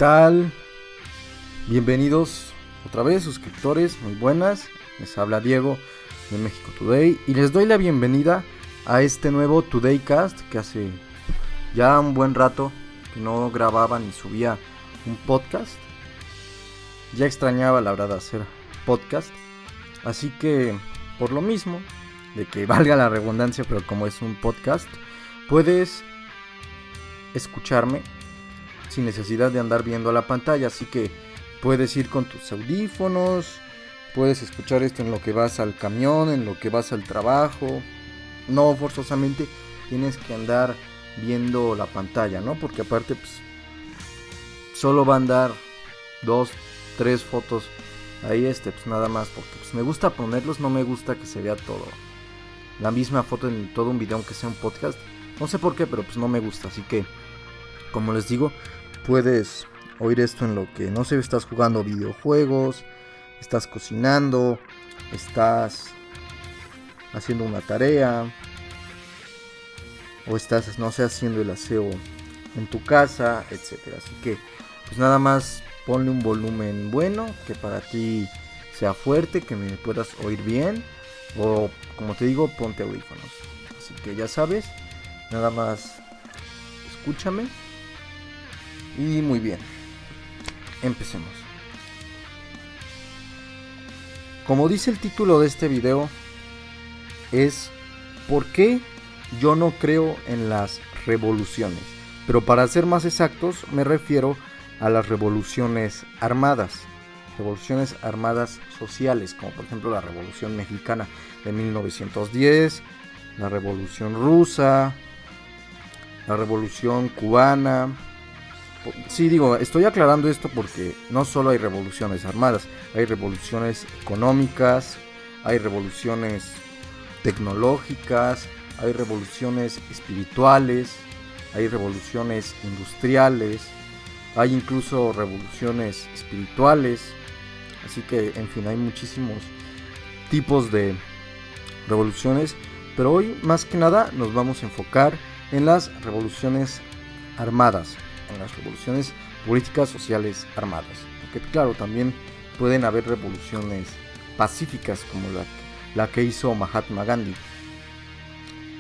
tal? Bienvenidos otra vez, suscriptores, muy buenas. Les habla Diego de México Today y les doy la bienvenida a este nuevo Todaycast que hace ya un buen rato que no grababa ni subía un podcast. Ya extrañaba la verdad hacer podcast, así que por lo mismo de que valga la redundancia, pero como es un podcast, puedes escucharme sin necesidad de andar viendo la pantalla, así que puedes ir con tus audífonos, puedes escuchar esto en lo que vas al camión, en lo que vas al trabajo. No forzosamente tienes que andar viendo la pantalla, ¿no? Porque aparte pues solo van a dar 2, 3 fotos ahí pues nada más, porque pues me gusta ponerlos, no me gusta que se vea todo la misma foto en todo un video aunque sea un podcast. No sé por qué, pero pues no me gusta, así que como les digo, puedes oír esto en lo que, no sé, estás jugando videojuegos, estás cocinando, estás haciendo una tarea, o estás, no sé, haciendo el aseo en tu casa, etcétera. Así que, pues nada más ponle un volumen bueno, que para ti sea fuerte, que me puedas oír bien, o como te digo, ponte audífonos. Así que ya sabes, nada más escúchame. Y muy bien, empecemos. Como dice el título de este video, es ¿por qué yo no creo en las revoluciones? Pero para ser más exactos, me refiero a las revoluciones armadas sociales, como por ejemplo la Revolución Mexicana de 1910, la Revolución Rusa, la Revolución Cubana. Sí, digo, estoy aclarando esto porque no solo hay revoluciones armadas, hay revoluciones económicas, hay revoluciones tecnológicas, hay revoluciones espirituales, hay revoluciones industriales, hay incluso revoluciones espirituales. Así que, en fin, hay muchísimos tipos de revoluciones, pero hoy más que nada nos vamos a enfocar en las revoluciones armadas, en las revoluciones políticas sociales armadas, porque claro, también pueden haber revoluciones pacíficas como la que hizo Mahatma Gandhi,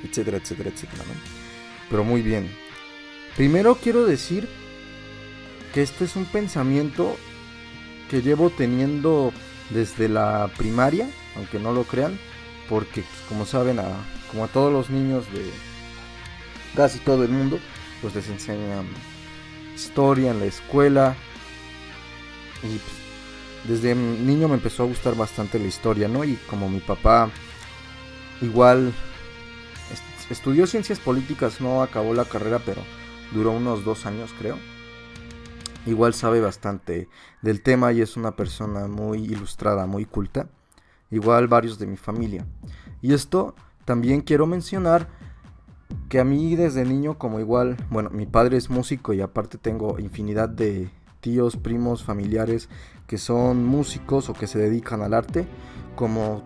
etcétera, etcétera, etcétera, ¿no? Pero muy bien, primero quiero decir que este es un pensamiento que llevo teniendo desde la primaria, aunque no lo crean, porque como saben, como a todos los niños de casi todo el mundo, pues les enseñan historia en la escuela, y pues, desde niño me empezó a gustar bastante la historia, ¿no? Y como mi papá igual estudió ciencias políticas, no acabó la carrera, pero duró unos 2 años creo, igual sabe bastante del tema y es una persona muy ilustrada, muy culta, igual varios de mi familia. Y esto también quiero mencionar que a mí desde niño, como igual, bueno, mi padre es músico y aparte tengo infinidad de tíos, primos, familiares que son músicos o que se dedican al arte, como,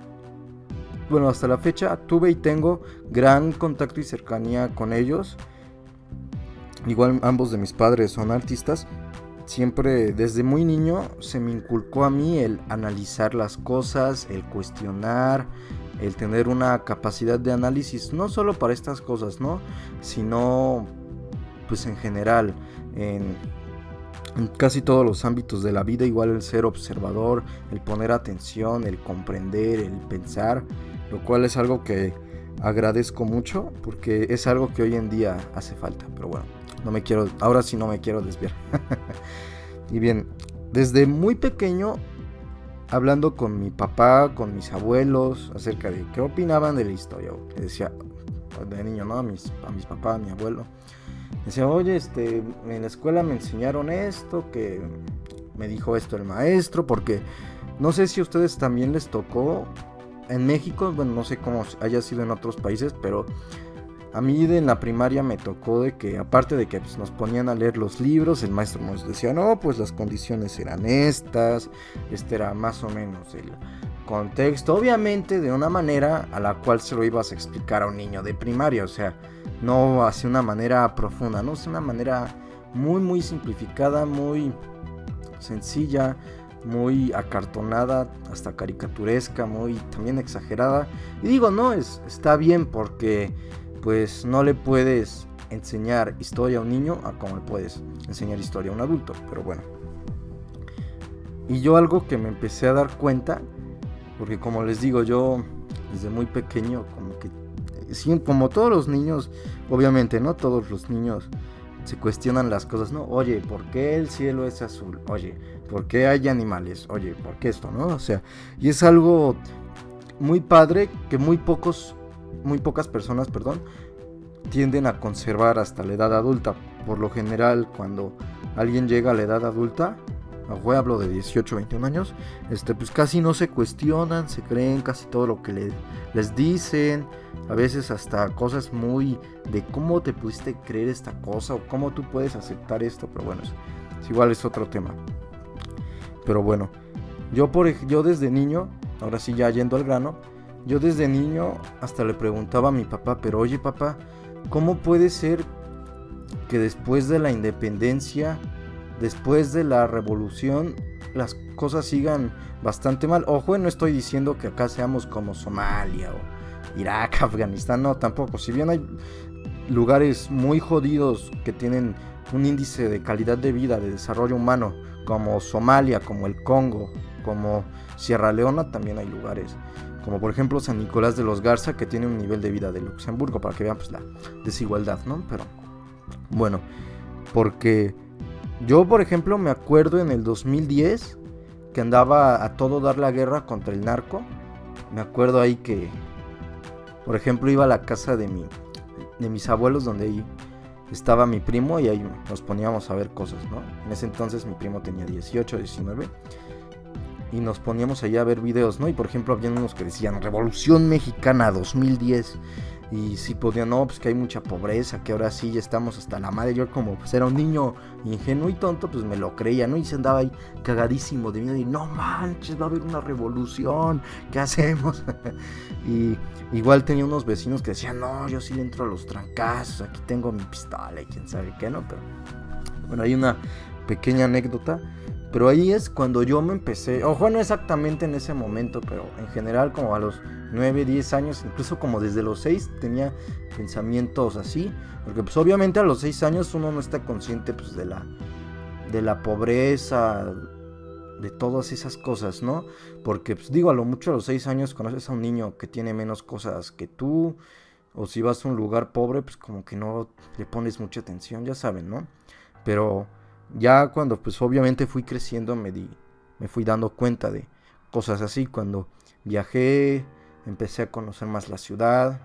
bueno, hasta la fecha tuve y tengo gran contacto y cercanía con ellos. Igual ambos de mis padres son artistas. Siempre desde muy niño se me inculcó a mí el analizar las cosas, el cuestionar, el tener una capacidad de análisis, no solo para estas cosas, ¿no? Sino pues en general, en casi todos los ámbitos de la vida, igual el ser observador, el poner atención, el comprender, el pensar, lo cual es algo que agradezco mucho porque es algo que hoy en día hace falta. Pero bueno, ahora sí no me quiero desviar. Y bien, desde muy pequeño, hablando con mi papá, con mis abuelos, acerca de qué opinaban de la historia, le decía, de niño, ¿no? A mis papás, a mi abuelo, decía, oye, en la escuela me enseñaron esto, que me dijo esto el maestro, porque no sé si a ustedes también les tocó en México, bueno, no sé cómo haya sido en otros países, pero a mí en la primaria me tocó de que, aparte de que pues, nos ponían a leer los libros, el maestro nos decía, no, pues las condiciones eran estas, este era más o menos el contexto, obviamente de una manera a la cual se lo ibas a explicar a un niño de primaria, o sea, no hacia una manera profunda, no es una manera muy simplificada, muy sencilla, muy acartonada, hasta caricaturesca, muy también exagerada. Y digo, no, está bien, porque pues no le puedes enseñar historia a un niño a como le puedes enseñar historia a un adulto, pero bueno. Y yo algo que me empecé a dar cuenta, porque como les digo, yo desde muy pequeño, como que, sí, como todos los niños, obviamente, ¿no? Todos los niños se cuestionan las cosas, ¿no? Oye, ¿por qué el cielo es azul? Oye, ¿por qué hay animales? Oye, ¿por qué esto, no? O sea, y es algo muy padre que muy pocas personas, tienden a conservar hasta la edad adulta. Por lo general, cuando alguien llega a la edad adulta, hablo de 18, 21 años, pues casi no se cuestionan, se creen casi todo lo que les dicen, a veces hasta cosas muy de cómo te pudiste creer esta cosa, o cómo tú puedes aceptar esto, pero bueno, igual es otro tema. Pero bueno, yo desde niño, ahora sí ya yendo al grano, yo desde niño hasta le preguntaba a mi papá, pero oye papá, ¿cómo puede ser que después de la independencia, después de la revolución, las cosas sigan bastante mal? Ojo, no estoy diciendo que acá seamos como Somalia o Irak, Afganistán, no, tampoco. Si bien hay lugares muy jodidos que tienen un índice de calidad de vida, de desarrollo humano, como Somalia, como el Congo, como Sierra Leona, también hay lugares como por ejemplo San Nicolás de los Garza, que tiene un nivel de vida de Luxemburgo, para que vean pues la desigualdad, ¿no? Pero bueno, porque yo por ejemplo me acuerdo en el 2010 que andaba a todo dar la guerra contra el narco. Me acuerdo ahí que, por ejemplo, iba a la casa de mis abuelos, donde ahí estaba mi primo, y ahí nos poníamos a ver cosas, ¿no? En ese entonces mi primo tenía 18, 19, y nos poníamos allá a ver videos, ¿no? Y por ejemplo había unos que decían Revolución Mexicana 2010, y sí podían, no, pues que hay mucha pobreza, que ahora sí ya estamos hasta la madre. Yo como pues era un niño ingenuo y tonto, pues me lo creía, ¿no? Y se andaba ahí cagadísimo de miedo y no manches, va a haber una revolución, ¿qué hacemos? Y igual tenía unos vecinos que decían, no, yo sí le entro a los trancazos, aquí tengo mi pistola y quién sabe qué, ¿no? Pero bueno, hay una pequeña anécdota. Pero ahí es cuando yo me empecé, ojo, no exactamente en ese momento, pero en general como a los 9, 10 años, incluso como desde los 6 tenía pensamientos así, porque pues obviamente a los 6 años uno no está consciente pues de la pobreza, de todas esas cosas, ¿no? Porque pues digo, a lo mucho a los 6 años conoces a un niño que tiene menos cosas que tú, o si vas a un lugar pobre pues como que no le pones mucha atención, ya saben, ¿no? Pero ya cuando pues obviamente fui creciendo me fui dando cuenta de cosas así. Cuando viajé, empecé a conocer más la ciudad,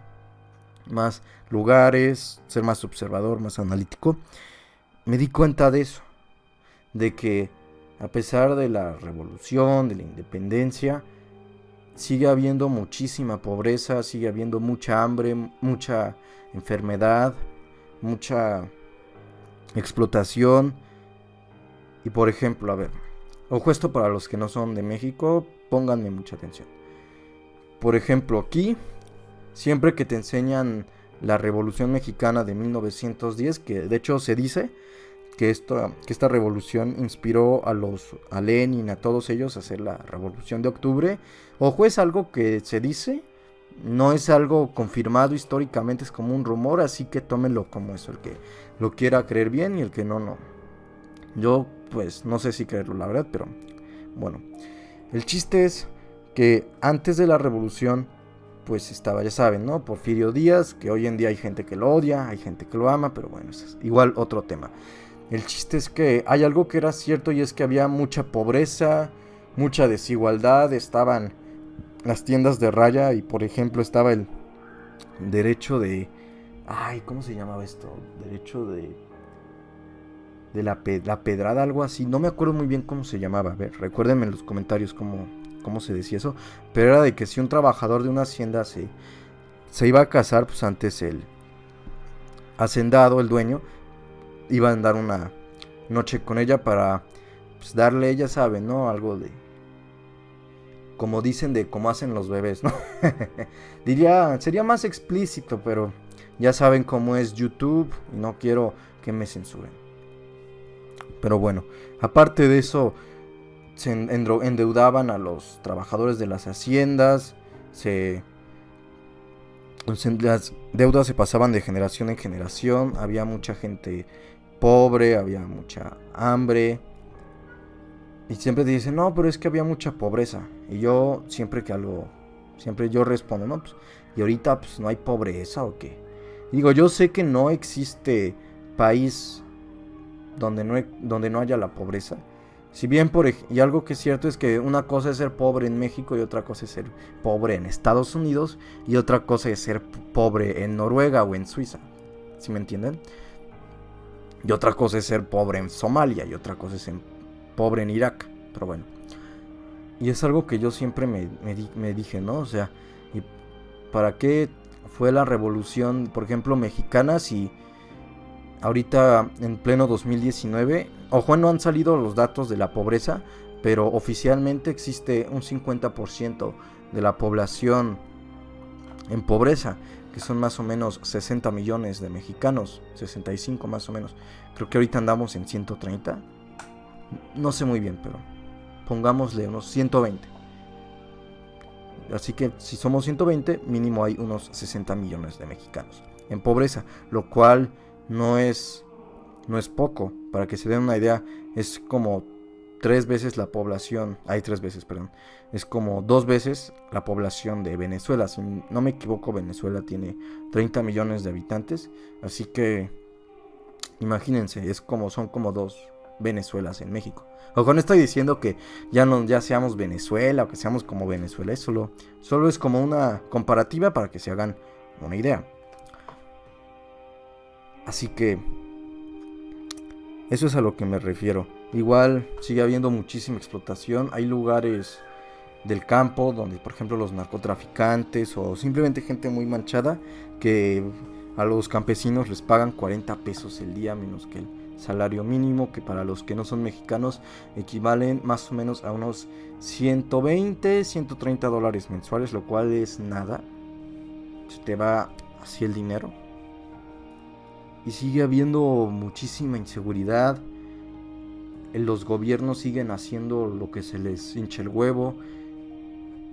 más lugares, ser más observador, más analítico. Me di cuenta de eso, de que a pesar de la revolución, de la independencia, sigue habiendo muchísima pobreza, sigue habiendo mucha hambre, mucha enfermedad, mucha explotación. Y por ejemplo, a ver, ojo, esto para los que no son de México, pónganme mucha atención. Por ejemplo, aquí, siempre que te enseñan la Revolución Mexicana de 1910, que de hecho se dice que esta revolución inspiró a Lenin, a todos ellos a hacer la Revolución de Octubre. Ojo, es algo que se dice, no es algo confirmado históricamente, es como un rumor, así que tómenlo como eso, el que lo quiera creer bien y el que no. Yo pues no sé si creerlo, la verdad, pero bueno. El chiste es que antes de la revolución pues estaba, ya saben, ¿no? Porfirio Díaz, que hoy en día hay gente que lo odia, hay gente que lo ama, pero bueno, eso es igual otro tema. El chiste es que hay algo que era cierto, y es que había mucha pobreza, mucha desigualdad. Estaban las tiendas de raya y por ejemplo estaba el derecho de... Ay, ¿cómo se llamaba esto? Derecho de la pedrada, algo así. No me acuerdo muy bien cómo se llamaba. A ver, recuérdenme en los comentarios cómo se decía eso. Pero era de que si un trabajador de una hacienda se iba a casar, pues antes el hacendado, el dueño, iba a andar una noche con ella para pues darle, ya saben, ¿no? Algo de... como dicen, de cómo hacen los bebés, ¿no? Sería más explícito, pero ya saben cómo es YouTube y no quiero que me censuren. Pero bueno, aparte de eso, se endeudaban a los trabajadores de las haciendas, las deudas se pasaban de generación en generación, había mucha gente pobre, había mucha hambre. Y siempre te dicen, no, pero es que había mucha pobreza. Y yo siempre yo respondo, no, pues, y ahorita pues no hay pobreza o qué. Digo, yo sé que no existe país donde no haya la pobreza. Si bien, y algo que es cierto es que una cosa es ser pobre en México y otra cosa es ser pobre en Estados Unidos y otra cosa es ser pobre en Noruega o en Suiza. ¿Sí me entienden? Y otra cosa es ser pobre en Somalia y otra cosa es ser pobre en Irak. Pero bueno. Y es algo que yo siempre me dije, ¿no? O sea, ¿y para qué fue la revolución, por ejemplo, mexicana si ahorita en pleno 2019, ojo, no han salido los datos de la pobreza, pero oficialmente existe un 50% de la población en pobreza, que son más o menos 60 millones de mexicanos, 65 más o menos. Creo que ahorita andamos en 130, no sé muy bien, pero pongámosle unos 120. Así que si somos 120, mínimo hay unos 60 millones de mexicanos en pobreza, lo cual no es poco. Para que se den una idea, es como 3 veces la población, es como 2 veces la población de Venezuela. Si no me equivoco, Venezuela tiene 30 millones de habitantes, así que imagínense, son como 2 Venezuelas en México. Ojo, no estoy diciendo que ya seamos Venezuela o que seamos como Venezuela, es solo es como una comparativa para que se hagan una idea. Así que eso es a lo que me refiero. Igual sigue habiendo muchísima explotación. Hay lugares del campo donde, por ejemplo, los narcotraficantes o simplemente gente muy manchada, que a los campesinos les pagan 40 pesos el día, menos que el salario mínimo, que para los que no son mexicanos equivalen más o menos a unos 120, 130 dólares mensuales, lo cual es nada. Se te va así el dinero. Y sigue habiendo muchísima inseguridad. Los gobiernos siguen haciendo lo que se les hincha el huevo.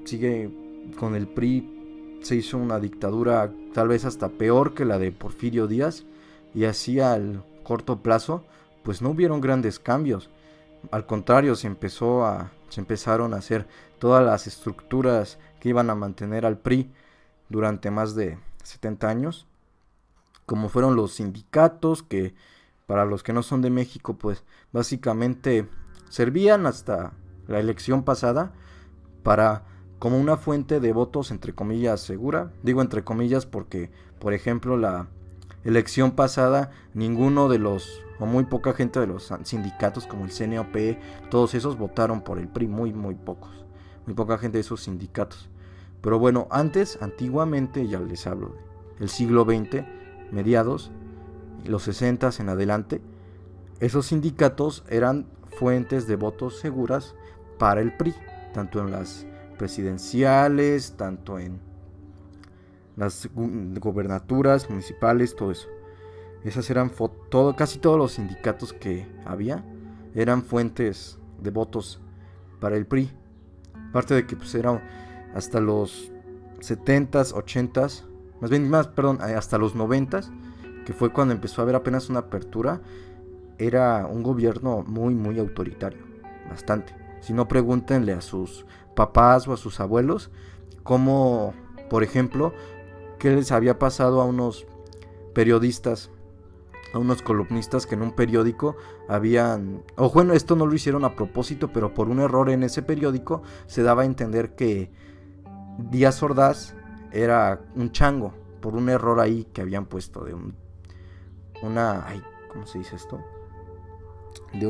Sigue con el PRI. Se hizo una dictadura tal vez hasta peor que la de Porfirio Díaz. Y así al corto plazo, pues no hubieron grandes cambios. Al contrario, se empezaron a hacer todas las estructuras que iban a mantener al PRI durante más de 70 años. Como fueron los sindicatos, que para los que no son de México, pues básicamente servían hasta la elección pasada como una fuente de votos, entre comillas, segura. Digo entre comillas porque, por ejemplo, la elección pasada, ninguno de los, o muy poca gente de los sindicatos como el CNOP, todos esos votaron por el PRI, muy pocos, muy poca gente de esos sindicatos. Pero bueno, antiguamente, ya les hablo del siglo XX, mediados, y los 60 en adelante, esos sindicatos eran fuentes de votos seguras para el PRI, tanto en las presidenciales, tanto en las gobernaturas municipales, todo eso. Esas eran casi todos los sindicatos que había eran fuentes de votos para el PRI. Aparte de que pues eran hasta los 70s, 80s, hasta los 90s, que fue cuando empezó a haber apenas una apertura, era un gobierno muy autoritario, bastante. Si no, pregúntenle a sus papás o a sus abuelos cómo, por ejemplo, qué les había pasado a unos periodistas, a unos columnistas que en un periódico habían, o bueno, esto no lo hicieron a propósito, pero por un error en ese periódico se daba a entender que Díaz Ordaz era un chango, por un error ahí que habían puesto de ¿cómo se dice esto? De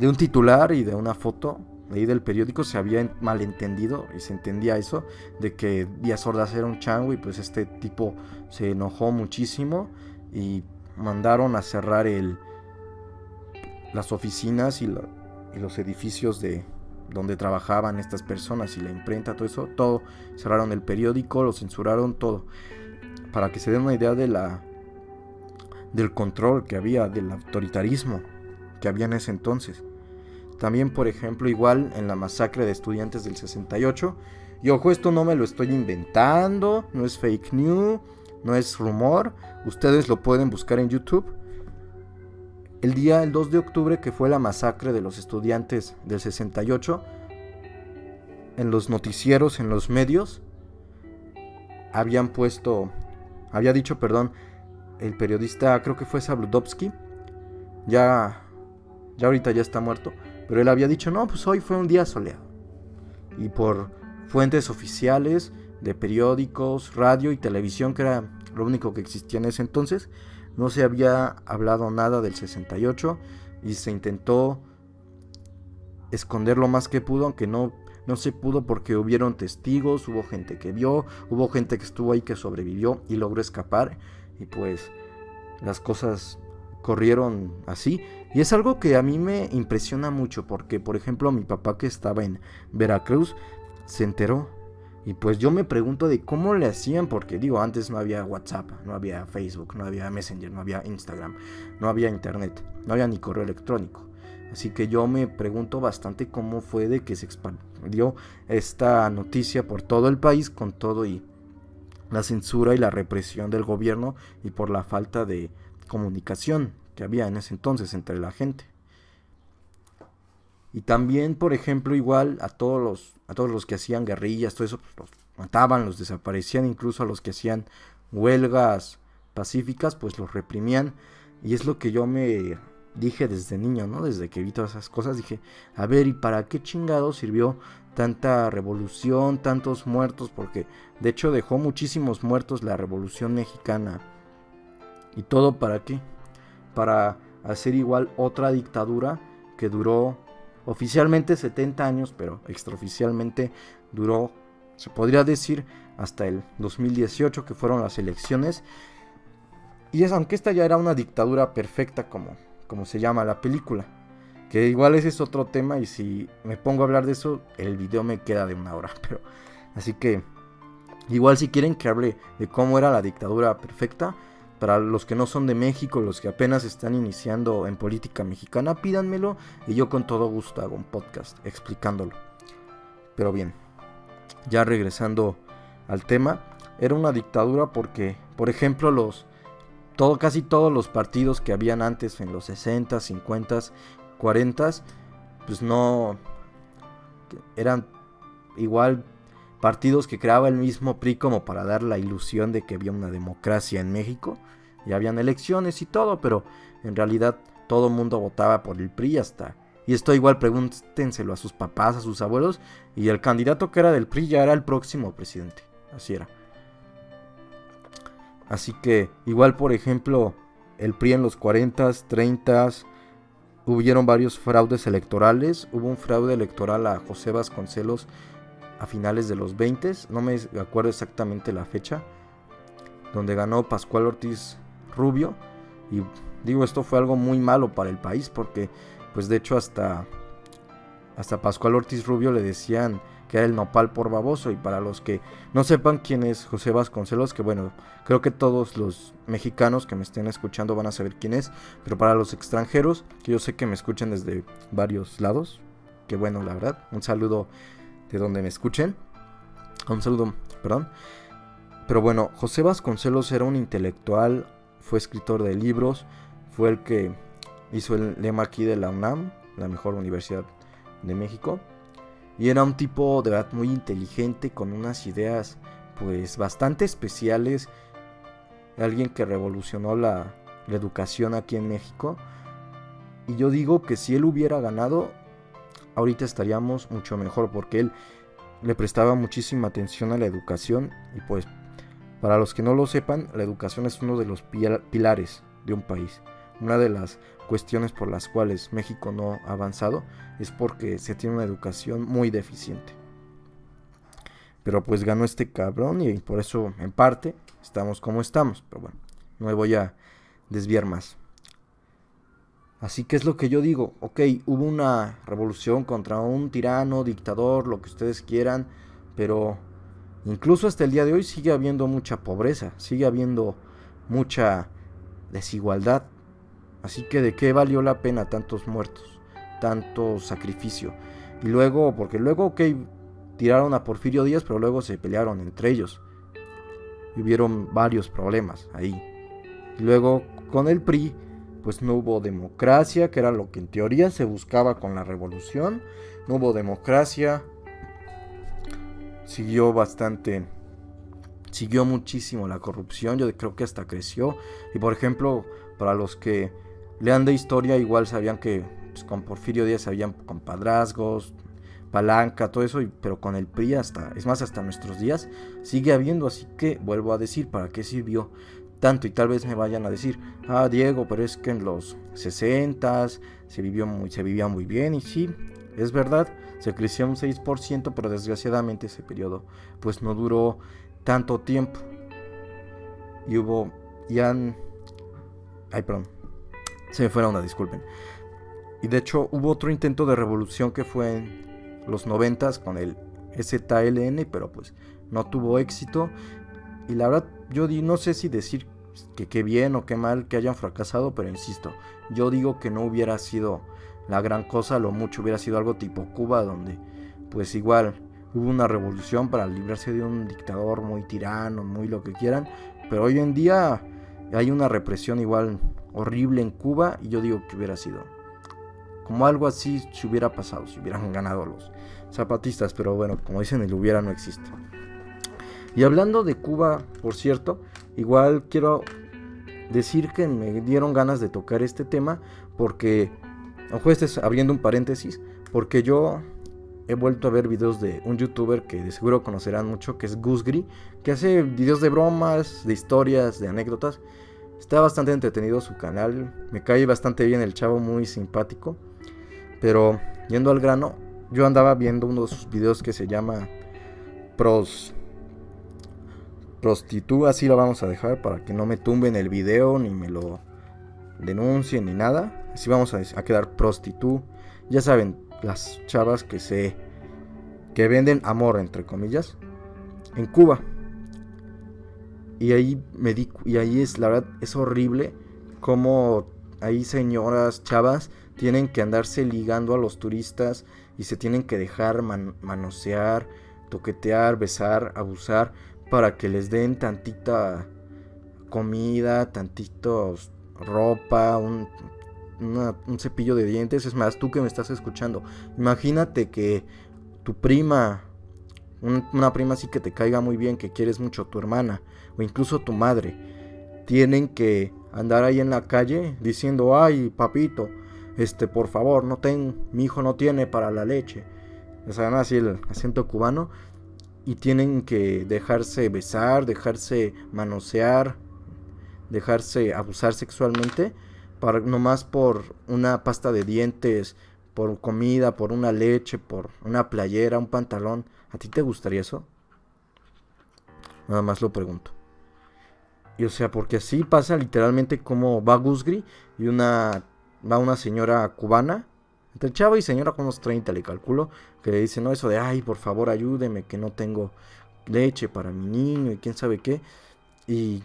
un titular y de una foto ahí del periódico. Se había malentendido y se entendía eso, de que Díaz Ordaz era un chango, y pues este tipo se enojó muchísimo y mandaron a cerrar las oficinas y los edificios de donde trabajaban estas personas y la imprenta, todo cerraron el periódico, lo censuraron todo, para que se den una idea del control que había, del autoritarismo que había en ese entonces. También, por ejemplo, igual en la masacre de estudiantes del 68. Y ojo, esto no me lo estoy inventando, no es fake news, no es rumor. Ustedes lo pueden buscar en YouTube. El 2 de octubre, que fue la masacre de los estudiantes del 68, en los noticieros, en los medios, había dicho, el periodista, creo que fue Zabludovsky, ya ahorita ya está muerto, pero él había dicho, no, pues hoy fue un día soleado. Y por fuentes oficiales de periódicos, radio y televisión, que era lo único que existía en ese entonces, no se había hablado nada del 68 y se intentó esconder lo más que pudo, aunque no se pudo porque hubieron testigos, hubo gente que vio, hubo gente que estuvo ahí que sobrevivió y logró escapar, y pues las cosas corrieron así. Y es algo que a mí me impresiona mucho porque, por ejemplo, mi papá, que estaba en Veracruz, se enteró. Y pues yo me pregunto de cómo le hacían, porque digo, antes no había WhatsApp, no había Facebook, no había Messenger, no había Instagram, no había internet, no había ni correo electrónico. Así que yo me pregunto bastante cómo fue de que se expandió esta noticia por todo el país, con todo y la censura y la represión del gobierno, y por la falta de comunicación que había en ese entonces entre la gente. Y también, por ejemplo, igual a todos los que hacían guerrillas, todo eso, pues, los mataban, los desaparecían, incluso a los que hacían huelgas pacíficas, pues los reprimían. Y es lo que yo me dije desde niño, ¿no? Desde que vi todas esas cosas, dije, a ver, ¿y para qué chingados sirvió tanta revolución, tantos muertos? Porque de hecho dejó muchísimos muertos la Revolución Mexicana. ¿Y todo para qué? Para hacer igual otra dictadura que duró oficialmente 70 años, pero extraoficialmente duró, se podría decir, hasta el 2018, que fueron las elecciones. Y aunque esta ya era una dictadura perfecta, como se llama la película, que igual ese es otro tema, y si me pongo a hablar de eso, el video me queda de 1 hora, pero así que igual, si quieren que hable de cómo era la dictadura perfecta, para los que no son de México, los que apenas están iniciando en política mexicana, pídanmelo y yo con todo gusto hago un podcast explicándolo. Pero bien, ya regresando al tema, era una dictadura porque, por ejemplo, casi todos los partidos que habían antes en los 60, 50, 40, pues no eran igual partidos que creaba el mismo PRI, como para dar la ilusión de que había una democracia en México y habían elecciones y todo, pero en realidad todo el mundo votaba por el PRI hasta. Y esto igual pregúntenselo a sus papás, a sus abuelos, y el candidato que era del PRI ya era el próximo presidente. Así era. Así que igual, por ejemplo, el PRI en los 40s, 30s, hubieron varios fraudes electorales. Hubo un fraude electoral a José Vasconcelos a finales de los 20s, no me acuerdo exactamente la fecha, donde ganó Pascual Ortiz Rubio. Y digo, esto fue algo muy malo para el país, porque pues de hecho hasta Pascual Ortiz Rubio le decían que era el nopal por baboso. Y para los que no sepan quién es José Vasconcelos, que bueno, creo que todos los mexicanos que me estén escuchando van a saber quién es, pero para los extranjeros, que yo sé que me escuchan desde varios lados, que bueno, la verdad, un saludo de donde me escuchen, pero bueno, José Vasconcelos era un intelectual, fue escritor de libros, fue el que hizo el lema aquí de la UNAM, la mejor universidad de México, y era un tipo de verdad muy inteligente, con unas ideas pues bastante especiales, alguien que revolucionó la educación aquí en México. Y yo digo que si él hubiera ganado, ahorita estaríamos mucho mejor, porque él le prestaba muchísima atención a la educación. Y pues, para los que no lo sepan, la educación es uno de los pilares de un país. Una de las cuestiones por las cuales México no ha avanzado es porque se tiene una educación muy deficiente. Pero pues ganó este cabrón, y por eso en parte estamos como estamos. Pero bueno, no me voy a desviar más. Así que es lo que yo digo, ok, hubo una revolución contra un tirano, dictador, lo que ustedes quieran, pero incluso hasta el día de hoy sigue habiendo mucha pobreza, sigue habiendo mucha desigualdad. Así que ¿de qué valió la pena tantos muertos, tanto sacrificio? Y luego, porque luego, ok, tiraron a Porfirio Díaz, pero luego se pelearon entre ellos. Y hubieron varios problemas ahí. Y luego con el PRI, pues no hubo democracia, que era lo que en teoría se buscaba con la revolución. No hubo democracia. Siguió muchísimo la corrupción, yo creo que hasta creció. Y por ejemplo, para los que lean de historia, igual sabían que pues, con Porfirio Díaz habían compadrazgos, palanca, todo eso, pero con el PRI hasta nuestros días sigue habiendo. Así que vuelvo a decir, ¿para qué sirvió tanto? Y tal vez me vayan a decir, Diego, pero es que en los 60s se vivía muy bien. Y sí, es verdad, se creció un 6%, pero desgraciadamente ese periodo pues no duró tanto tiempo. Y se me fue la onda, disculpen. Y de hecho hubo otro intento de revolución que fue en los 90s con el ZLN, pero pues no tuvo éxito. Y la verdad, yo no sé si decir que qué bien o qué mal que hayan fracasado, pero insisto, yo digo que no hubiera sido la gran cosa, lo mucho hubiera sido algo tipo Cuba, donde pues igual hubo una revolución para librarse de un dictador muy tirano, muy lo que quieran, pero hoy en día hay una represión igual horrible en Cuba, y yo digo que hubiera sido como algo así si hubiera pasado, si hubieran ganado los zapatistas, pero bueno, como dicen, el hubiera no existe. Y hablando de Cuba, por cierto, igual quiero decir que me dieron ganas de tocar este tema porque, ojo, abriendo un paréntesis, porque yo he vuelto a ver videos de un youtuber que de seguro conocerán mucho, que es Gusgri, que hace videos de bromas, de historias, de anécdotas. Está bastante entretenido su canal, me cae bastante bien el chavo, muy simpático. Pero yendo al grano, yo andaba viendo uno de sus videos que se llama Prostituta, así lo vamos a dejar para que no me tumben el video ni me lo denuncien ni nada. Así vamos a quedar Prostituta. Ya saben, las chavas que venden amor, entre comillas, en Cuba. Y ahí es, la verdad, es horrible como ahí señoras, chavas, tienen que andarse ligando a los turistas y se tienen que dejar manosear, toquetear, besar, abusar, para que les den tantita comida, tantitos ropa, un cepillo de dientes. Es más, tú que me estás escuchando, imagínate que tu prima, una prima así que te caiga muy bien, que quieres mucho, tu hermana o incluso tu madre, tienen que andar ahí en la calle diciendo, ay papito, por favor, mi hijo no tiene para la leche. O sea, así el acento cubano. Y tienen que dejarse besar, dejarse manosear, dejarse abusar sexualmente, nomás por una pasta de dientes, por comida, por una leche, por una playera, un pantalón. ¿A ti te gustaría eso? Nada más lo pregunto. Y o sea, porque así pasa literalmente, como va Gusgri y va una señora cubana, entre chava y señora con unos 30 le calculo, que le dice, no, eso de, ay, por favor ayúdeme, que no tengo leche para mi niño y quién sabe qué. Y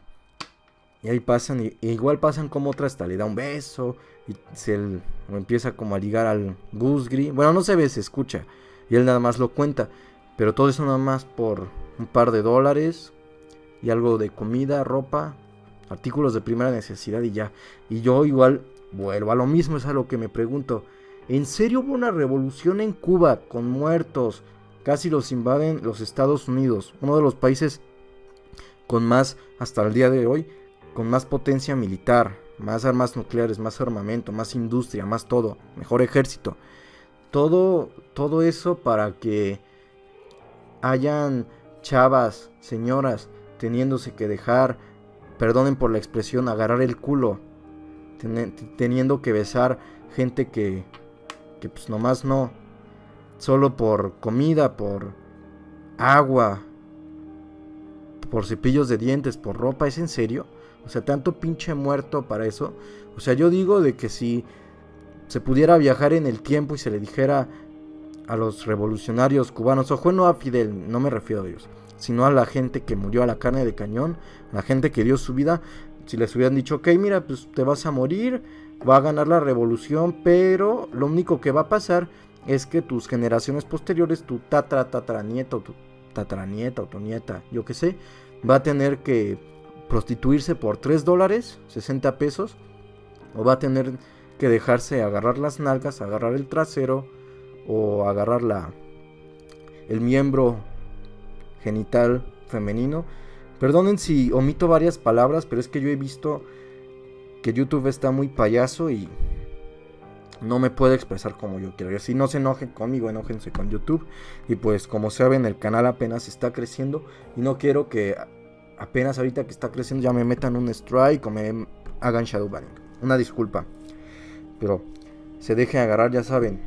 ahí pasan, y igual pasan como otra, hasta le da un beso y lo empieza como a ligar al Gusgri. Bueno, no se ve, se escucha y él nada más lo cuenta, pero todo eso nada más por un par de dólares y algo de comida, ropa, artículos de primera necesidad y ya. Y yo igual vuelvo a lo mismo, es a lo que me pregunto, ¿en serio hubo una revolución en Cuba con muertos? Casi los invaden los Estados Unidos, uno de los países con más, hasta el día de hoy, con más potencia militar, más armas nucleares, más armamento, más industria, más todo, mejor ejército. Todo eso para que hayan chavas, señoras, teniéndose que dejar, perdonen por la expresión, agarrar el culo, teniendo que besar gente que pues nomás no, solo por comida, por agua, por cepillos de dientes, por ropa. ¿Es en serio? O sea, tanto pinche muerto para eso. O sea, yo digo de que si se pudiera viajar en el tiempo y se le dijera a los revolucionarios cubanos, ojo, no a Fidel, no me refiero a ellos, sino a la gente que murió a la carne de cañón, a la gente que dio su vida, si les hubieran dicho, ok, mira, pues te vas a morir, va a ganar la revolución, pero lo único que va a pasar es que tus generaciones posteriores, tu tataranieto, tu tataranieta o tu nieta, yo qué sé, va a tener que prostituirse por $3, 60 pesos, o va a tener que dejarse agarrar las nalgas, agarrar el trasero, o agarrar el miembro genital femenino. Perdonen si omito varias palabras, pero es que yo he visto que YouTube está muy payaso y no me puedo expresar como yo quiero. Y así no se enojen conmigo, enójense con YouTube. Y pues como saben, el canal apenas está creciendo y no quiero que apenas ahorita que está creciendo ya me metan un strike o me hagan shadow banning. Una disculpa, pero se dejen agarrar, ya saben,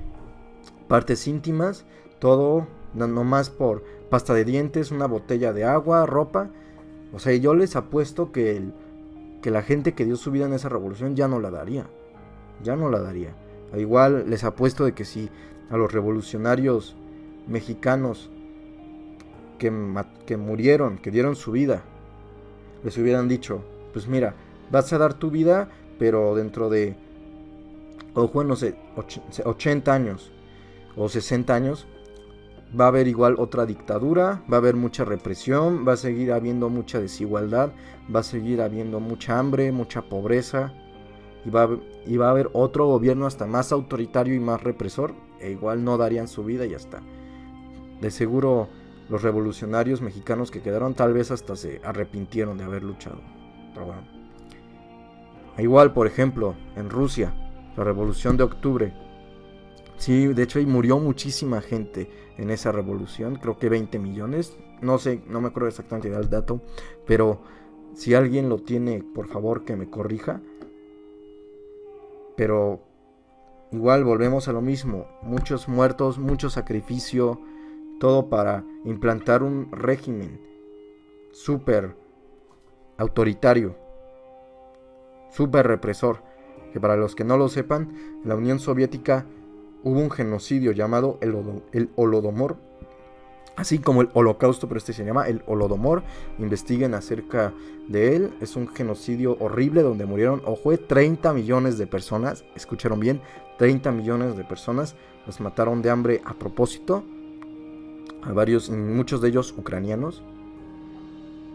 partes íntimas, todo nomás por pasta de dientes, una botella de agua, ropa. O sea, yo les apuesto que la gente que dio su vida en esa revolución ya no la daría. Ya no la daría. Igual les apuesto de que si a los revolucionarios mexicanos que murieron, que dieron su vida, les hubieran dicho, pues mira, vas a dar tu vida, pero dentro de, no sé, 80 años o 60 años, va a haber igual otra dictadura, va a haber mucha represión, va a seguir habiendo mucha desigualdad, va a seguir habiendo mucha hambre, mucha pobreza, y va a haber otro gobierno hasta más autoritario y más represor, e igual no darían su vida y ya está. De seguro los revolucionarios mexicanos que quedaron tal vez hasta se arrepintieron de haber luchado. Pero bueno. Igual, por ejemplo, en Rusia, la revolución de octubre. Sí, de hecho ahí murió muchísima gente en esa revolución, creo que 20 millones, no sé, no me acuerdo exactamente del dato, pero si alguien lo tiene, por favor que me corrija. Pero igual volvemos a lo mismo, muchos muertos, mucho sacrificio, todo para implantar un régimen súper autoritario, súper represor, que para los que no lo sepan, en la Unión Soviética hubo un genocidio llamado el Holodomor, así como el Holocausto, pero este se llama el Holodomor. Investiguen acerca de él. Es un genocidio horrible donde murieron, ojo, 30 millones de personas. Escucharon bien, 30 millones de personas. Los mataron de hambre a propósito. A muchos de ellos ucranianos.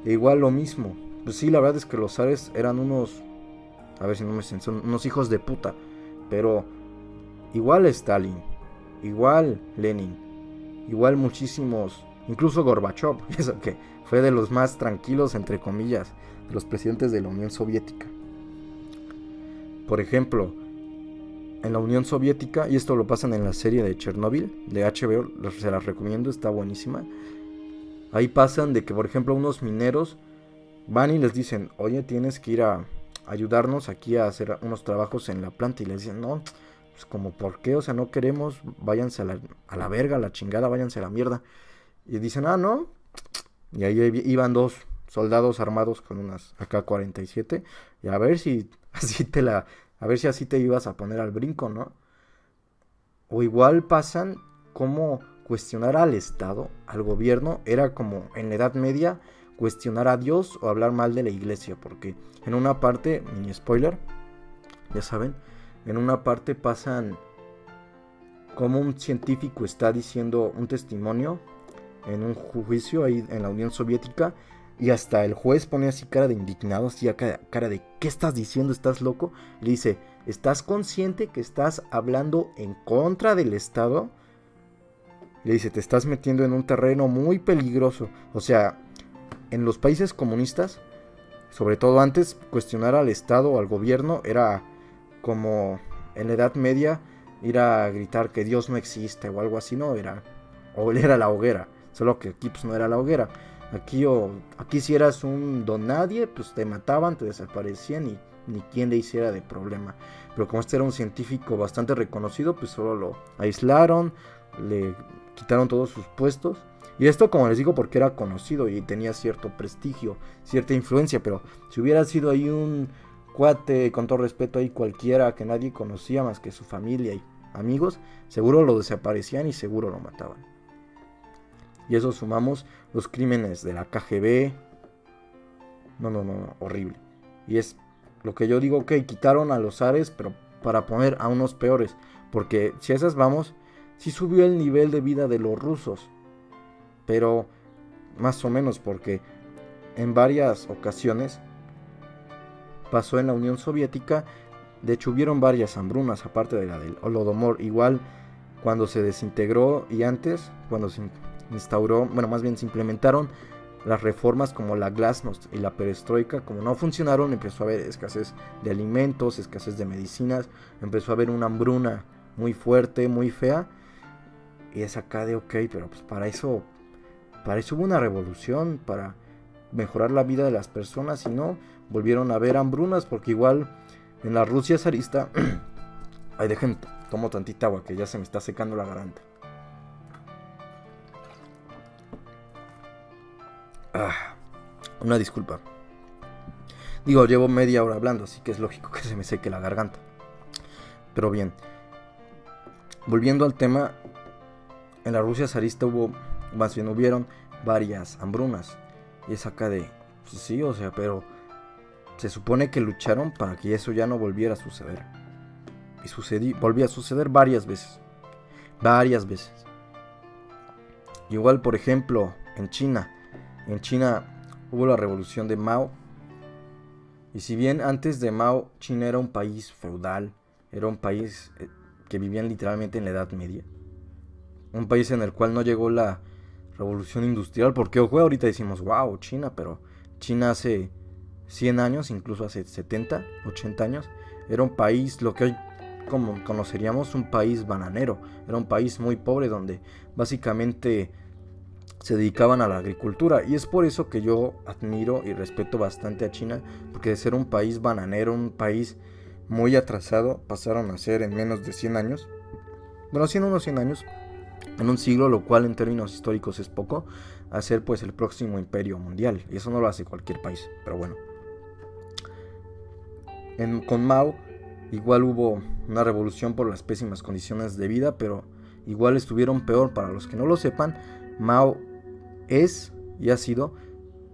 E igual lo mismo. Pues sí, la verdad es que los zares eran unos, a ver si no me censuran, unos hijos de puta. Pero igual Stalin, igual Lenin, igual muchísimos, incluso Gorbachev, eso que fue de los más tranquilos, entre comillas, de los presidentes de la Unión Soviética. Por ejemplo, en la Unión Soviética, y esto lo pasan en la serie de Chernobyl, de HBO, se las recomiendo, está buenísima. Ahí pasan de que, por ejemplo, unos mineros van y les dicen, oye, tienes que ir a ayudarnos aquí a hacer unos trabajos en la planta, y les dicen, no, pues como, ¿por qué? O sea, no queremos, váyanse a la verga, a la chingada, váyanse a la mierda. Y dicen, no. Y ahí iban dos soldados armados con unas AK-47, y a ver si así te ibas a poner al brinco, ¿no? O igual pasan como cuestionar al Estado, al gobierno, era como en la Edad Media cuestionar a Dios o hablar mal de la iglesia, porque en una parte, mini spoiler, ya saben, en una parte pasan como un científico está diciendo un testimonio en un juicio ahí en la Unión Soviética, y hasta el juez pone así cara de indignado, así cara de ¿qué estás diciendo? ¿Estás loco? Le dice, ¿estás consciente que estás hablando en contra del Estado? Le dice, te estás metiendo en un terreno muy peligroso. O sea, en los países comunistas, sobre todo antes, cuestionar al Estado o al gobierno era como en la Edad Media ir a gritar que Dios no existe o algo así, ¿no? Era la hoguera, solo que aquí pues no era la hoguera. Aquí si eras un don nadie, pues te mataban, te desaparecían y ni quien le hiciera de problema. Pero como este era un científico bastante reconocido, pues solo lo aislaron, le quitaron todos sus puestos. Y esto, como les digo, porque era conocido y tenía cierto prestigio, cierta influencia. Pero si hubiera sido ahí un cuate, con todo respeto, ahí cualquiera que nadie conocía más que su familia y amigos, seguro lo desaparecían y seguro lo mataban. Y eso sumamos los crímenes de la KGB. No, horrible. Y es lo que yo digo, que quitaron a los zares, pero para poner a unos peores. Porque si a esas vamos, sí subió el nivel de vida de los rusos. Pero más o menos, porque en varias ocasiones pasó en la Unión Soviética. De hecho hubieron varias hambrunas, aparte de la del Holodomor. Igual cuando se desintegró y antes, cuando se instauró, bueno, más bien se implementaron las reformas como la Glasnost y la Perestroika, como no funcionaron, empezó a haber escasez de alimentos, escasez de medicinas, empezó a haber una hambruna muy fuerte, muy fea. Y es acá de ok, pero pues para eso hubo una revolución, para mejorar la vida de las personas. Y no, volvieron a haber hambrunas, porque igual en la Rusia zarista ay, dejen, tomo tantita agua que ya se me está secando la garganta. Una disculpa. Digo, llevo media hora hablando, así que es lógico que se me seque la garganta. Pero bien, volviendo al tema, en la Rusia zarista hubieron varias hambrunas. Y es acá de, pues sí, o sea, pero se supone que lucharon para que eso ya no volviera a suceder. Y volvió a suceder varias veces. Varias veces. Igual, por ejemplo, en China. En China hubo la revolución de Mao. Y si bien antes de Mao China era un país feudal, era un país que vivían literalmente en la Edad Media, un país en el cual no llegó la revolución industrial, porque ojo, ahorita decimos wow, China, pero China hace 100 años, incluso hace 70, 80 años, era un país, lo que hoy como conoceríamos un país bananero, era un país muy pobre donde básicamente se dedicaban a la agricultura. Y es por eso que yo admiro y respeto bastante a China, porque de ser un país bananero, un país muy atrasado, pasaron a ser en menos de 100 años, bueno, unos 100 años, en un siglo, lo cual en términos históricos es poco, a ser pues el próximo imperio mundial. Y eso no lo hace cualquier país, pero bueno. Con Mao igual hubo una revolución por las pésimas condiciones de vida, pero igual estuvieron peor. Para los que no lo sepan, Mao es y ha sido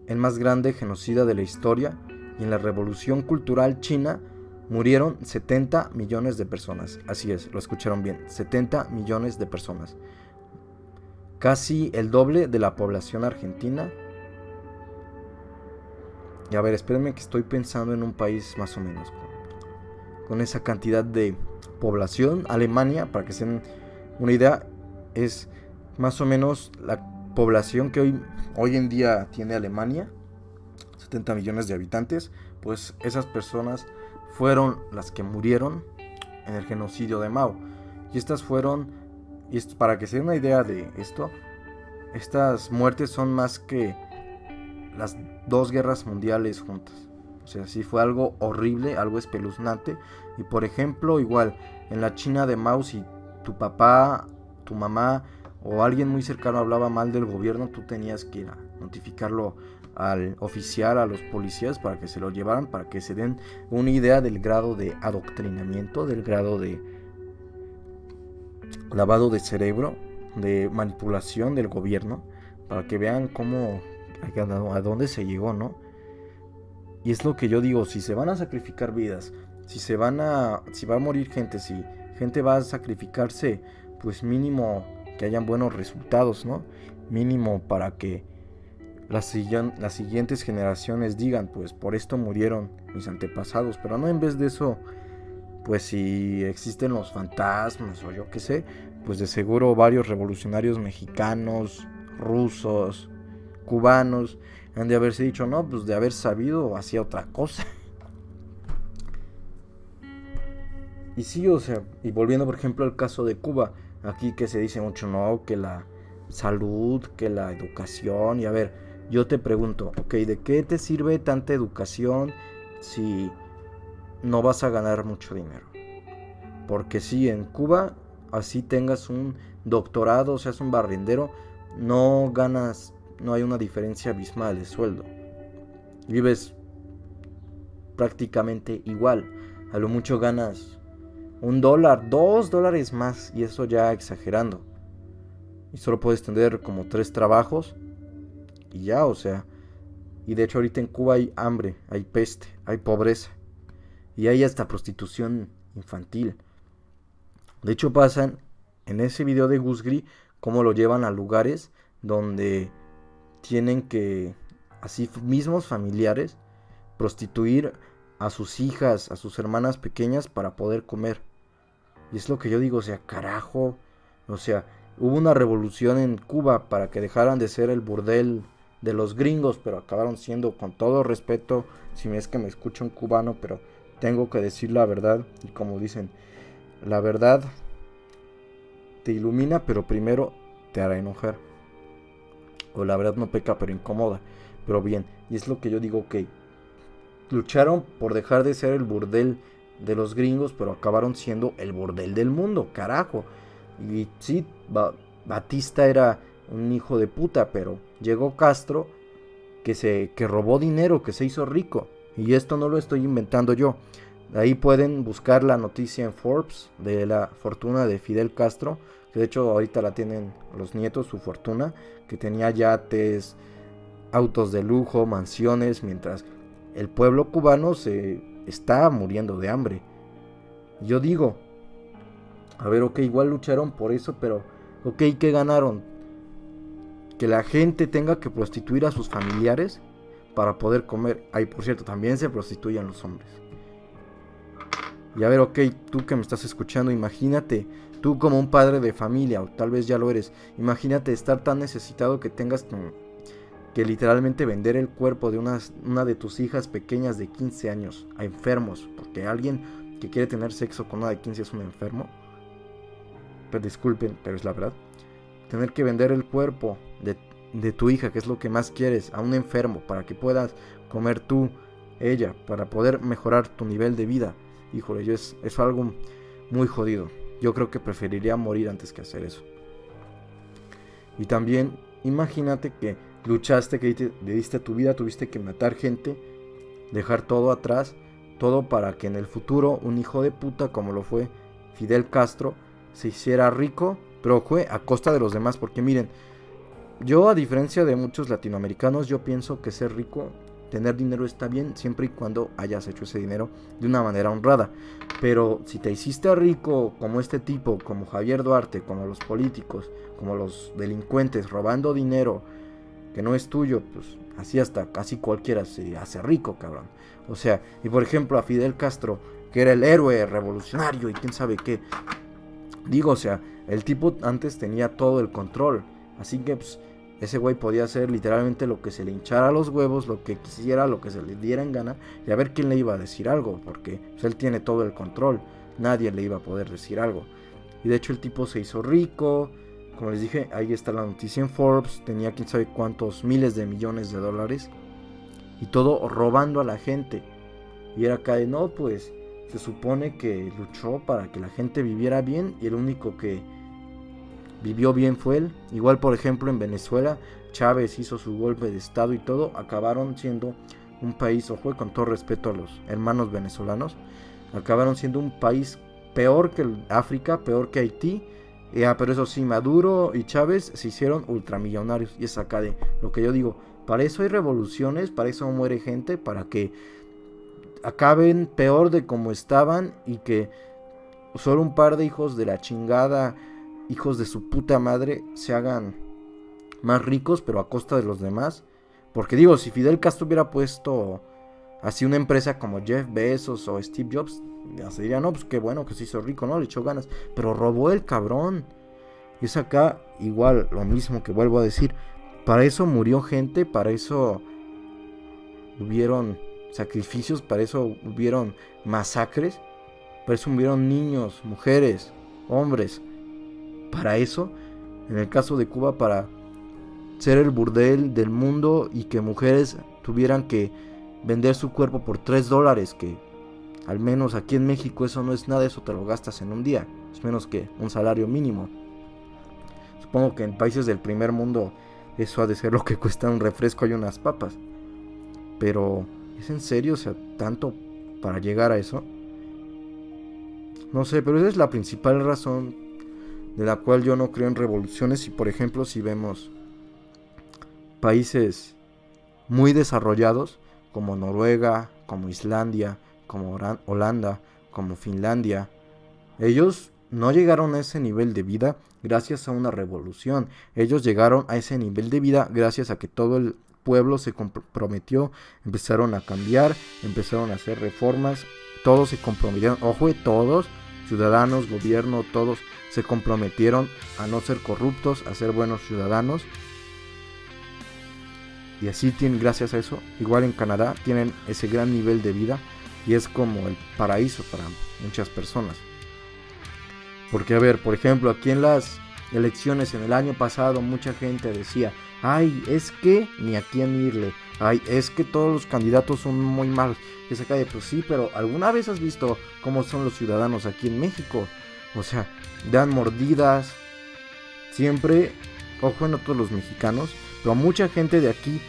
el más grande genocida de la historia, y en la revolución cultural china murieron 70 millones de personas. Así es, lo escucharon bien, 70 millones de personas. Casi el doble de la población argentina. Y a ver, espérenme que estoy pensando en un país más o menos con esa cantidad de población. Alemania, para que se den una idea, es más o menos la población que hoy en día tiene Alemania, 70 millones de habitantes. Pues esas personas fueron las que murieron en el genocidio de Mao. Y estas fueron, y esto, para que se den una idea de esto, estas muertes son más que las 2 guerras mundiales juntas. O sea, sí fue algo horrible, algo espeluznante. Y por ejemplo, igual, en la China de Mao, si tu papá, tu mamá o alguien muy cercano hablaba mal del gobierno, tú tenías que ir a notificarlo al oficial, a los policías, para que se lo llevaran, para que se den una idea del grado de adoctrinamiento, del grado de lavado de cerebro, de manipulación del gobierno, para que vean cómo, a dónde se llegó, ¿no? Y es lo que yo digo, si se van a sacrificar vidas, si va a morir gente, si gente va a sacrificarse, pues mínimo que hayan buenos resultados, ¿no? Mínimo para que las siguientes generaciones digan, pues por esto murieron mis antepasados. Pero no, en vez de eso, pues si existen los fantasmas o yo qué sé, pues de seguro varios revolucionarios mexicanos, rusos, cubanos han de haberse dicho, no, pues de haber sabido hacía otra cosa. Y sí, o sea, y volviendo por ejemplo al caso de Cuba, aquí que se dice mucho, no, que la salud, que la educación. Y a ver, yo te pregunto, ok, ¿de qué te sirve tanta educación si no vas a ganar mucho dinero? Porque si en Cuba, así tengas un doctorado, seas un barrendero, no ganas, no hay una diferencia abismal de sueldo. Vives prácticamente igual. A lo mucho ganas $1, $2 más, y eso ya exagerando. Y solo puedes tener como 3 trabajos y ya, o sea. Y de hecho ahorita en Cuba hay hambre, hay peste, hay pobreza. Y hay hasta prostitución infantil. De hecho pasan en ese video de Gusgri cómo lo llevan a lugares donde tienen que, así mismos familiares, prostituir a sus hijas, a sus hermanas pequeñas para poder comer. Y es lo que yo digo, o sea, carajo, o sea, hubo una revolución en Cuba para que dejaran de ser el burdel de los gringos, pero acabaron siendo, con todo respeto, si es que me escucha un cubano, pero tengo que decir la verdad, y como dicen, la verdad te ilumina, pero primero te hará enojar. O la verdad no peca, pero incomoda. Pero bien, y es lo que yo digo, ok, lucharon por dejar de ser el burdel de los gringos, pero acabaron siendo el burdel del mundo, carajo. Y sí, Batista era un hijo de puta, pero llegó Castro que robó dinero, que se hizo rico. Y esto no lo estoy inventando yo. Ahí pueden buscar la noticia en Forbes de la fortuna de Fidel Castro, que de hecho ahorita la tienen los nietos, su fortuna, que tenía yates, autos de lujo, mansiones, mientras el pueblo cubano se está muriendo de hambre. Yo digo, a ver, ok, igual lucharon por eso, pero ok, ¿qué ganaron? Que la gente tenga que prostituir a sus familiares para poder comer. Ay, por cierto, también se prostituyen los hombres. Y a ver, ok, tú que me estás escuchando, imagínate, tú como un padre de familia, o tal vez ya lo eres, imagínate estar tan necesitado que tengas que literalmente vender el cuerpo de una de tus hijas pequeñas de 15 años a enfermos, porque alguien que quiere tener sexo con una de 15 es un enfermo. Pero disculpen, pero es la verdad. Tener que vender el cuerpo de tu hija, que es lo que más quieres, a un enfermo, para que puedas comer tú, ella, para poder mejorar tu nivel de vida. Híjole, es algo muy jodido. Yo creo que preferiría morir antes que hacer eso. Y también, imagínate que luchaste, que le diste tu vida, tuviste que matar gente, dejar todo atrás, todo para que en el futuro un hijo de puta como lo fue Fidel Castro se hiciera rico, pero fue a costa de los demás, porque miren, yo a diferencia de muchos latinoamericanos, yo pienso que ser rico, tener dinero está bien, siempre y cuando hayas hecho ese dinero de una manera honrada. Pero si te hiciste rico como este tipo, como Javier Duarte, como los políticos, como los delincuentes, robando dinero que no es tuyo, pues así hasta casi cualquiera se hace rico, cabrón. O sea, y por ejemplo a Fidel Castro, que era el héroe revolucionario y quién sabe qué. Digo, o sea, el tipo antes tenía todo el control, así que pues ese güey podía hacer literalmente lo que se le hinchara a los huevos, lo que quisiera, lo que se le diera en gana, y a ver quién le iba a decir algo, porque pues, él tiene todo el control, nadie le iba a poder decir algo. Y de hecho el tipo se hizo rico, como les dije, ahí está la noticia en Forbes, tenía quién sabe cuántos miles de millones de dólares, y todo robando a la gente. Y era acá de, no, pues se supone que luchó para que la gente viviera bien, y el único que vivió bien fue él. Igual por ejemplo en Venezuela, Chávez hizo su golpe de estado y todo, acabaron siendo un país, ojo, con todo respeto a los hermanos venezolanos, acabaron siendo un país peor que África, peor que Haití, pero eso sí, Maduro y Chávez se hicieron ultramillonarios, y es acá de lo que yo digo, para eso hay revoluciones, para eso muere gente, para que acaben peor de como estaban, y que solo un par de hijos de la chingada, hijos de su puta madre, se hagan más ricos, pero a costa de los demás. Porque digo, si Fidel Castro hubiera puesto así una empresa como Jeff Bezos o Steve Jobs, ya se diría, no, pues qué bueno que se hizo rico, ¿no? Le echó ganas. Pero robó el cabrón. Y es acá igual lo mismo que vuelvo a decir. Para eso murió gente, para eso hubieron sacrificios, para eso hubieron masacres, para eso hubieron niños, mujeres, hombres. Para eso, en el caso de Cuba, para ser el burdel del mundo y que mujeres tuvieran que vender su cuerpo por $3, que al menos aquí en México eso no es nada, eso te lo gastas en un día, es menos que un salario mínimo. Supongo que en países del primer mundo eso ha de ser lo que cuesta un refresco y unas papas. Pero, ¿es en serio? O sea, ¿tanto para llegar a eso? No sé, pero esa es la principal razón de la cual yo no creo en revoluciones. Y por ejemplo, si vemos países muy desarrollados como Noruega, como Islandia, como Holanda, como Finlandia. Ellos no llegaron a ese nivel de vida gracias a una revolución. Ellos llegaron a ese nivel de vida gracias a que todo el pueblo se comprometió, empezaron a cambiar, empezaron a hacer reformas, todos se comprometieron, ojo, todos, ciudadanos, gobierno, todos se comprometieron a no ser corruptos, a ser buenos ciudadanos. Y así tienen, gracias a eso, igual en Canadá, tienen ese gran nivel de vida y es como el paraíso para muchas personas. Porque a ver, por ejemplo, aquí en las elecciones en el año pasado mucha gente decía, ay, es que ni a quién irle, ay, es que todos los candidatos son muy malos. Y se cae, pues sí, pero ¿alguna vez has visto cómo son los ciudadanos aquí en México? O sea, dan mordidas, siempre, ojo, no todos los mexicanos, pero mucha gente de aquí,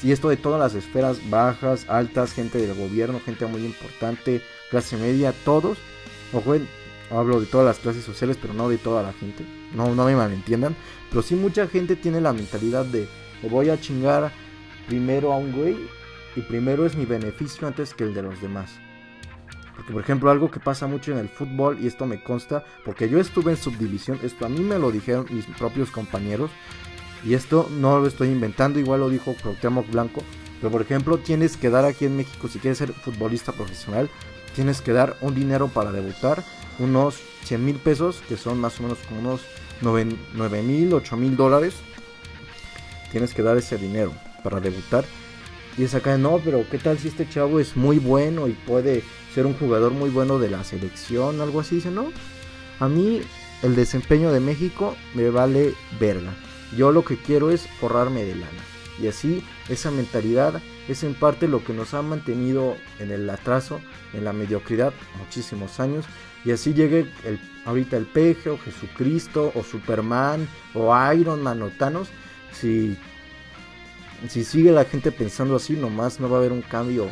y esto de todas las esferas bajas, altas, gente del gobierno, gente muy importante, clase media, todos, ojo, hablo de todas las clases sociales, pero no de toda la gente, no me malentiendan, pero sí mucha gente tiene la mentalidad de, le voy a chingar primero a un güey, y primero es mi beneficio antes que el de los demás. Porque por ejemplo algo que pasa mucho en el fútbol, y esto me consta, porque yo estuve en subdivisión, esto a mí me lo dijeron mis propios compañeros, y esto no lo estoy inventando, igual lo dijo Cuauhtémoc Blanco, pero por ejemplo tienes que dar aquí en México, si quieres ser futbolista profesional, tienes que dar un dinero para debutar, unos 100,000 pesos, que son más o menos como unos 9,000, 8,000 dólares, tienes que dar ese dinero para debutar. Y es acá, no, pero ¿qué tal si este chavo es muy bueno y puede ser un jugador muy bueno de la selección? Algo así, dice, no. A mí el desempeño de México me vale verga. Yo lo que quiero es forrarme de lana. Y así, esa mentalidad es en parte lo que nos ha mantenido en el atraso, en la mediocridad, muchísimos años. Y así llegue ahorita el Peje, o Jesucristo, o Superman, o Iron Man, o Thanos. Si sigue la gente pensando así, nomás no va a haber un cambio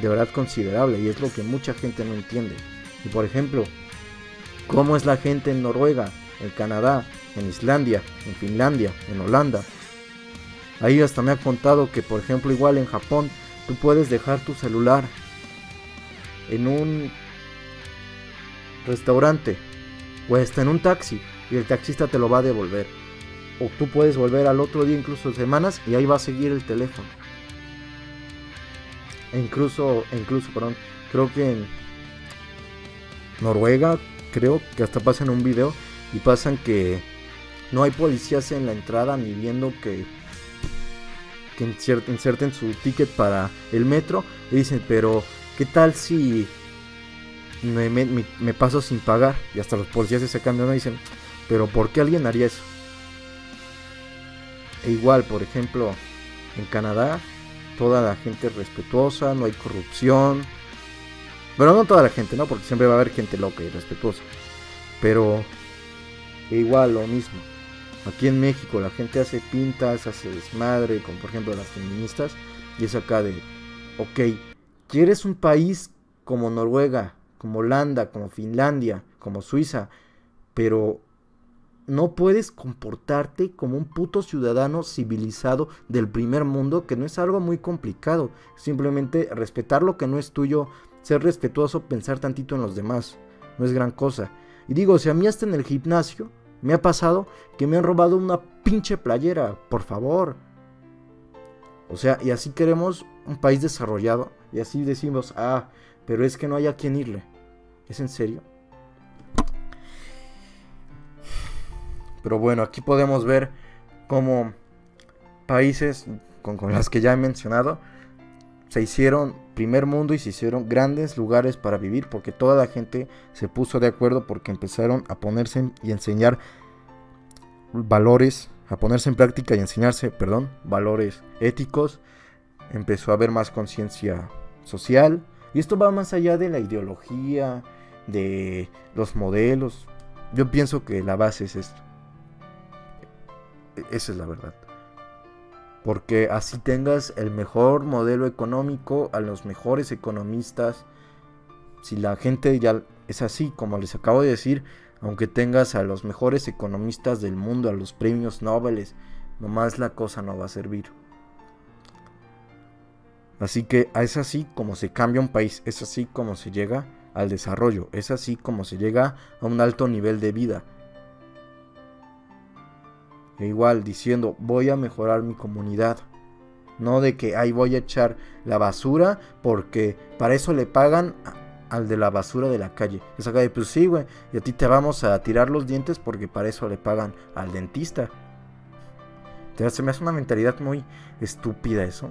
de verdad considerable. Y es lo que mucha gente no entiende. Y por ejemplo, ¿cómo es la gente en Noruega, en Canadá, en Islandia, en Finlandia, en Holanda? Ahí hasta me ha contado que, por ejemplo, igual en Japón, tú puedes dejar tu celular en un restaurante o hasta en un taxi y el taxista te lo va a devolver. O tú puedes volver al otro día, incluso semanas, y ahí va a seguir el teléfono. Incluso, creo que en Noruega, creo que hasta pasan un video y pasan que no hay policías en la entrada ni viendo que inserten su ticket para el metro. Y dicen, pero ¿qué tal si me paso sin pagar? Y hasta los policías se sacan de onda y dicen, pero ¿por qué alguien haría eso? E igual, por ejemplo, en Canadá, toda la gente es respetuosa, no hay corrupción. Bueno, no toda la gente, ¿no? Porque siempre va a haber gente loca y respetuosa. Pero igual, lo mismo. Aquí en México la gente hace pintas, hace desmadre, como por ejemplo las feministas. Y es acá de, ok, ¿quieres un país como Noruega, como Holanda, como Finlandia, como Suiza? Pero no puedes comportarte como un puto ciudadano civilizado del primer mundo, que no es algo muy complicado. Simplemente respetar lo que no es tuyo, ser respetuoso, pensar tantito en los demás. No es gran cosa. Y digo, si a mí hasta en el gimnasio me ha pasado que me han robado una pinche playera, por favor. O sea, y así queremos un país desarrollado. Y así decimos, pero es que no hay a quién irle. ¿Es en serio? Pero bueno, aquí podemos ver cómo países con las que ya he mencionado se hicieron primer mundo y se hicieron grandes lugares para vivir, porque toda la gente se puso de acuerdo, porque empezaron a ponerse y enseñar valores, a ponerse en práctica y enseñarse, valores éticos. Empezó a haber más conciencia social, y esto va más allá de la ideología, de los modelos. Yo pienso que la base es esto. Esa es la verdad. Porque así tengas el mejor modelo económico, a los mejores economistas, si la gente ya es así, como les acabo de decir, aunque tengas a los mejores economistas del mundo, a los premios Nobel, nomás la cosa no va a servir. Así que es así como se cambia un país, es así como se llega al desarrollo. Es así como se llega a un alto nivel de vida. E igual diciendo, voy a mejorar mi comunidad. No de que ahí voy a echar la basura porque para eso le pagan al de la basura de la calle. Esa calle, pues sí, güey. Y a ti te vamos a tirar los dientes porque para eso le pagan al dentista. Entonces, se me hace una mentalidad muy estúpida eso.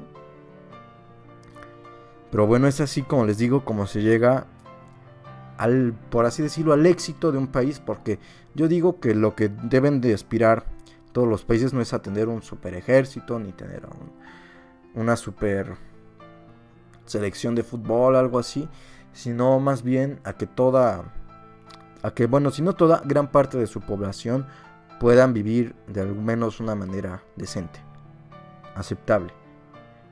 Pero bueno, es así como les digo, como se llega al, por así decirlo, al éxito de un país. Porque yo digo que lo que deben de aspirar todos los países no es a tener un super ejército, ni tener una super selección de fútbol, algo así, sino más bien a que si no toda, gran parte de su población puedan vivir de al menos una manera decente, aceptable.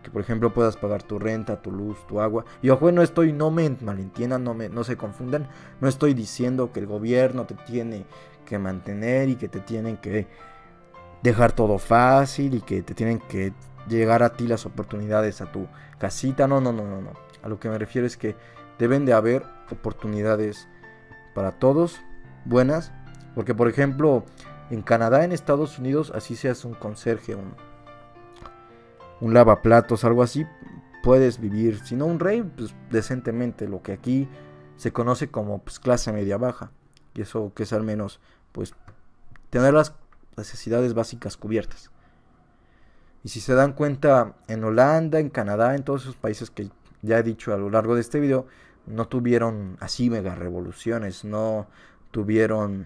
Que por ejemplo puedas pagar tu renta, tu luz, tu agua. Y ojo, no me malentiendan, no se confundan. No estoy diciendo que el gobierno te tiene que mantener y que te tienen que dejar todo fácil y que te tienen que llegar a ti las oportunidades a tu casita. No. A lo que me refiero es que deben de haber oportunidades para todos, buenas. Porque por ejemplo, en Canadá, en Estados Unidos, así seas un conserje, un lavaplatos, algo así, puedes vivir, si no un rey, pues decentemente, lo que aquí se conoce como pues, clase media baja. Y eso que es al menos, pues, tener las necesidades básicas cubiertas. Y si se dan cuenta, en Holanda, en Canadá, en todos esos países que ya he dicho a lo largo de este video, no tuvieron así mega revoluciones, no tuvieron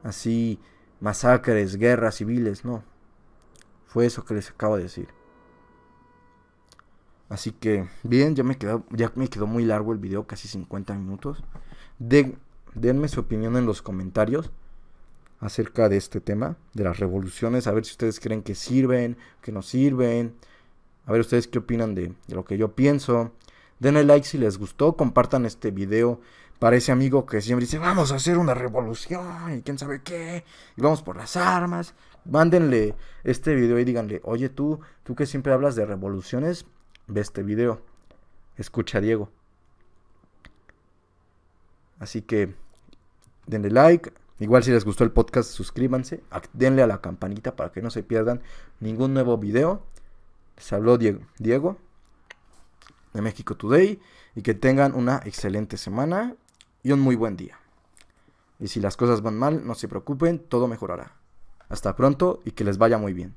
así masacres, guerras civiles, no. Fue eso que les acabo de decir. Así que, bien, ya me quedó muy largo el video, casi 50 minutos. Denme su opinión en los comentarios acerca de este tema, de las revoluciones, a ver si ustedes creen que sirven, que no sirven, a ver ustedes qué opinan de lo que yo pienso. Denle like si les gustó, compartan este video para ese amigo que siempre dice, vamos a hacer una revolución y quién sabe qué, y vamos por las armas. Mándenle este video y díganle, oye tú que siempre hablas de revoluciones, ve este video, escucha a Diego. Así que denle like. Igual si les gustó el podcast, suscríbanse, denle a la campanita para que no se pierdan ningún nuevo video. Les habló Diego de México Today y que tengan una excelente semana y un muy buen día. Y si las cosas van mal, no se preocupen, todo mejorará. Hasta pronto y que les vaya muy bien.